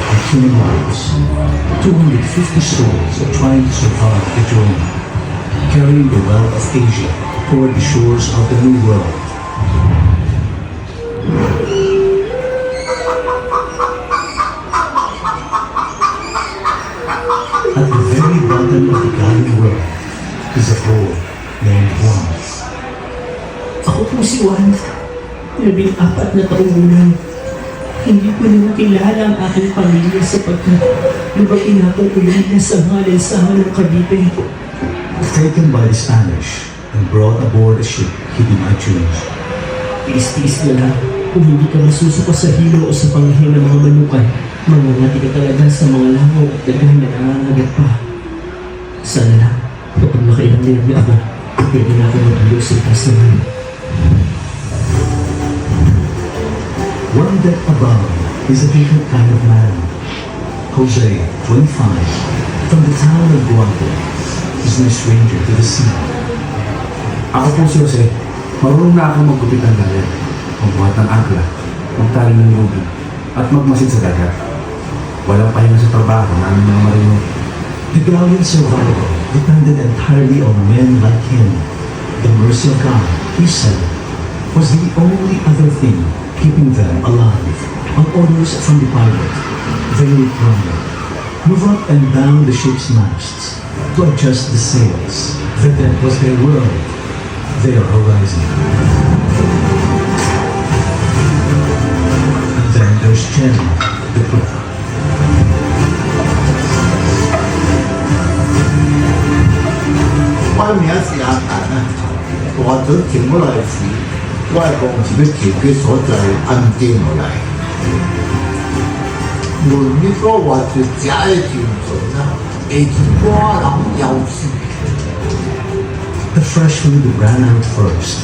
and human lives. 250 souls are trying to survive the journey, carrying the wealth of Asia toward the shores of the New World. At the very bottom of the Gallian world is a boy named Juan. Ako po si Juan. 14 na taong gulang. Hindi ko na makilala ang aking pamilya sapagkat lumaki na akong ulan sa mga lansangan ng Cavite. Taken by the Spanish and brought aboard a ship he did not choose. Tiis-tiis na lang kung hindi ka masusuka sa hilo o sa panghin ng mga manukan. Mangangati ka talaga sa mga langaw at daghan na nangangagat pa. Sana lang, kapag nakailang din ang aba, pwede na akong mag-ilo sa itas naman. One deck above is a different kind of man. Jose, 25, from the town of Guapo, is no stranger to the sea. Ako po si Jose. Marunong na akong maggupit ng galit, magbuhat ng angkla, magtali ng lubid, at magmasid sa dagat. Walang pahinga sa trabaho namin mga marino. The galleon survival depended entirely on men like him. The mercy of God, he said, was the only other thing keeping them alive. On orders from the pilot, they would climb, move up and down the ship's masts to adjust the sails. The deck was their world, their horizon. And then there's Jenny, the cook. Quan名是阿蛋啊，我都停落來時，我係講自己條件所在安定落嚟。門呢個話就假嘅條件啦，係瓜人有事。The fresh food ran out first.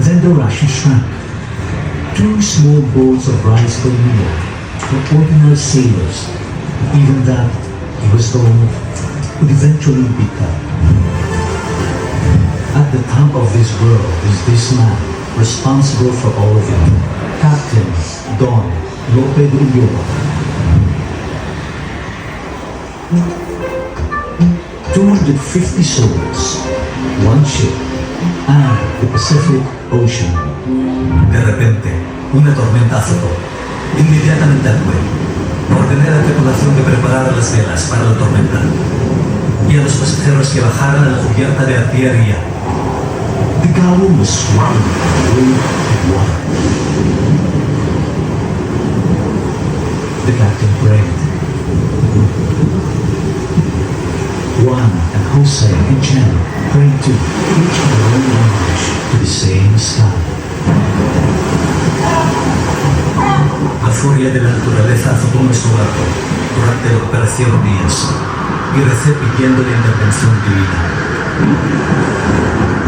Then the ration shrank. 2 small bowls of rice per meal for ordinary sailors. Even that, he was told, would eventually be cut. At the top of this world is this man, responsible for all of it. Captain Don Lope de Ulloa. 250 souls, 1 ship, and the Pacific Ocean. De repente, una tormenta azotó. Inmediatamente actué. Ordené a la tripulación de preparar las velas para la tormenta y a los pasajeros que bajaran a la cubierta de artillería. The galleon was swallowed by wind and water. The captain prayed. Juan and Jose and Chen prayed too, each in their own language, to the same sky. La furia de la naturaleza azotó nuestro barco durante la operación Díaz y recé pidiendo la intervención divina.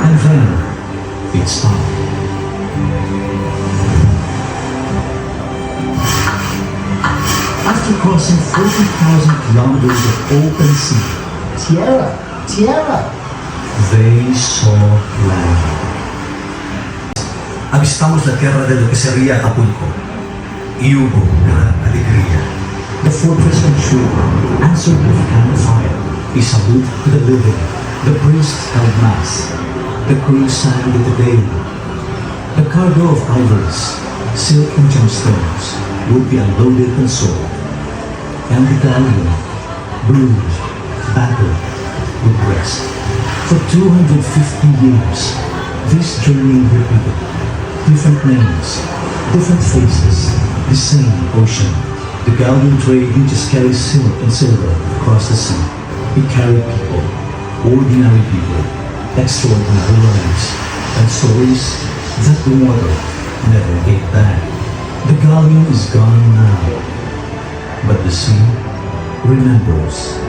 And then it stopped. After crossing 40,000 kilometers of open sea, Tierra! they saw land. Avistamos la tierra de lo que sería Acapulco y hubo gran alegría. The fortress and true answered with cannon fire, a salute to the living. The priests held mass. The crew sang the Te Deum. The cargo of ivories, silk and gemstones would be unloaded and sold. And the galleon, bruised, battered, would rest. For 250 years, this journey repeated. Different names, different faces, the same ocean. The galleon trade didn't just carry silk and silver across the sea. It carried people, ordinary people, extraordinary lives, and stories that the water never gave back. The galleon is gone now, but the sea remembers.